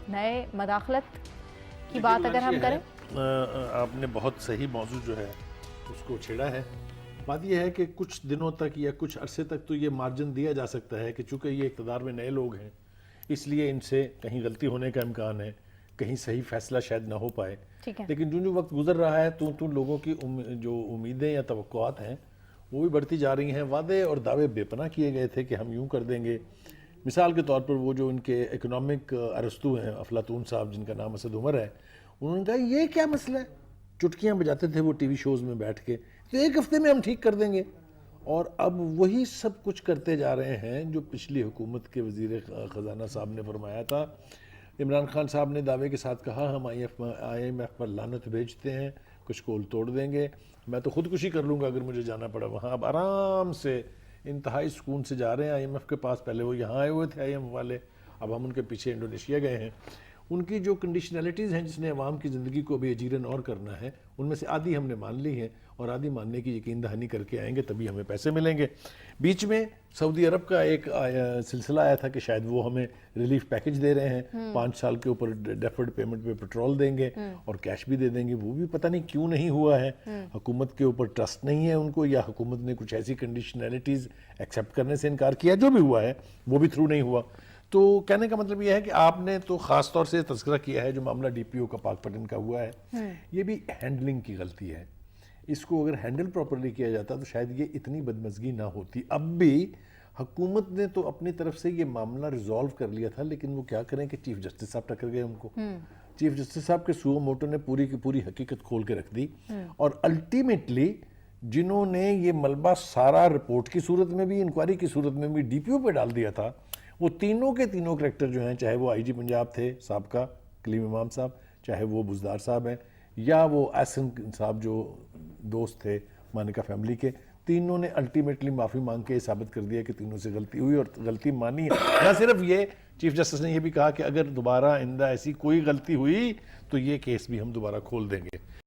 نئے مداخلت کی بات اگر ہم کریں، آپ نے بہت صحیح موضوع جو ہے اس کو چھیڑا ہے. بات یہ ہے کہ کچھ دنوں تک یا کچھ عرصے تک تو یہ مارجن دیا جا سکتا ہے کہ چونکہ یہ اقتدار میں نئے لوگ ہیں اس لیے ان سے کہیں غلطی ہونے کا امکان ہے، کہیں صحیح فیصلہ شاید نہ ہو پائے. لیکن جو وقت گزر رہا ہے تو لوگوں کی جو امیدیں یا توقعات ہیں وہ بھی بڑھتی جا رہی ہیں. وعدے اور دعوے بے پناہ کیے گئے تھے کہ ہم یوں کر دیں گے. مثال کے طور پر وہ جو ان کے اکنامک ارسطو ہیں افلاطون صاحب جن کا نام اسد عمر ہے، انہوں نے کہا یہ کیا مسئلہ ہے، چٹکیاں بجاتے تھے وہ ٹی وی شوز میں بیٹھ کے، تو ایک ہفتے میں ہم ٹھیک کر دیں گے. اور اب وہی سب کچھ کرتے جا رہے ہیں جو پچھلی حکومت کے وزیر خزانہ صاحب نے فرمایا تھا. عمران خان صاحب نے دعوے کے ساتھ کہا ہم آئی ایم ایف پر لعنت بھیجتے ہیں، کچھ کول توڑ دیں گے، میں تو خودکشی کر لوں گا اگر مجھے جانا پڑا وہاں. اب آرام سے انتہائی سکون سے جا رہے ہیں آئی ایم ایف کے پاس. پہلے وہ یہاں آئے ہوئے تھے آئی ایم ایف والے، اب ہم ان کے پیچھے انڈونیشیا گئے ہیں. ان کی جو کنڈیشنلٹیز ہیں جس نے عوام کی زندگی کو بھی اجیرن اور کرنا ہے، ان میں سے آدھی ہم نے مان لی ہیں اور آدھی ماننے کی یقین دہانی کر کے آئیں گے تبھی ہمیں پیسے ملیں گے. بیچ میں سعودی عرب کا ایک سلسلہ آیا تھا کہ شاید وہ ہمیں ریلیف پیکج دے رہے ہیں، 5 سال کے اوپر ڈیفرڈ پیمنٹ پہ پیٹرول دیں گے اور کیش بھی دے دیں گے. وہ بھی پتہ نہیں کیوں نہیں ہوا ہے. حکومت کے اوپر ٹرسٹ نہیں ہے ان کو، یا حکومت نے کچھ ایسی کنڈیشنلٹیز ایکسیپٹ کرنے سے انکار کیا. جو بھی ہوا ہے وہ بھی تھرو نہیں ہوا. تو کہنے کا مطلب یہ ہے کہ آپ نے تو خاص طور سے تذکرہ کیا ہے جو معاملہ ڈی پی او کا پاک پٹن کا ہوا ہے، یہ بھی ہینڈلنگ کی غلطی ہے. اس کو اگر ہینڈل پراپرلی کیا جاتا تو شاید یہ اتنی بدمزگی نہ ہوتی. اب بھی حکومت نے تو اپنی طرف سے یہ معاملہ ریزالو کر لیا تھا، لیکن وہ کیا کریں کہ چیف جسٹس صاحب ٹکر گئے ان کو. چیف جسٹس صاحب کے سو موٹو نے پوری کی پوری حقیقت کھول کے رکھ دی، اور الٹیمیٹلی جنہوں نے یہ ملبہ سارا رپورٹ کی صورت میں بھی انکوائری کی صورت میں بھی ڈی پی او پہ ڈال دیا تھا، وہ تینوں کے تینوں کریکٹر جو ہیں، چاہے وہ آئی جی پنجاب تھے سابقہ کلیم امام صاحب، چاہے وہ بزدار صاحب ہیں، یا وہ احسن صاحب جو دوست تھے مانیکا فیملی کے، تینوں نے الٹیمیٹلی معافی مانگ کے ثابت کر دیا کہ تینوں سے غلطی ہوئی اور غلطی مانی ہے. نہ صرف یہ، چیف جسٹس نے یہ بھی کہا کہ اگر دوبارہ آئندہ ایسی کوئی غلطی ہوئی تو یہ کیس بھی ہم دوبارہ کھول دیں گے.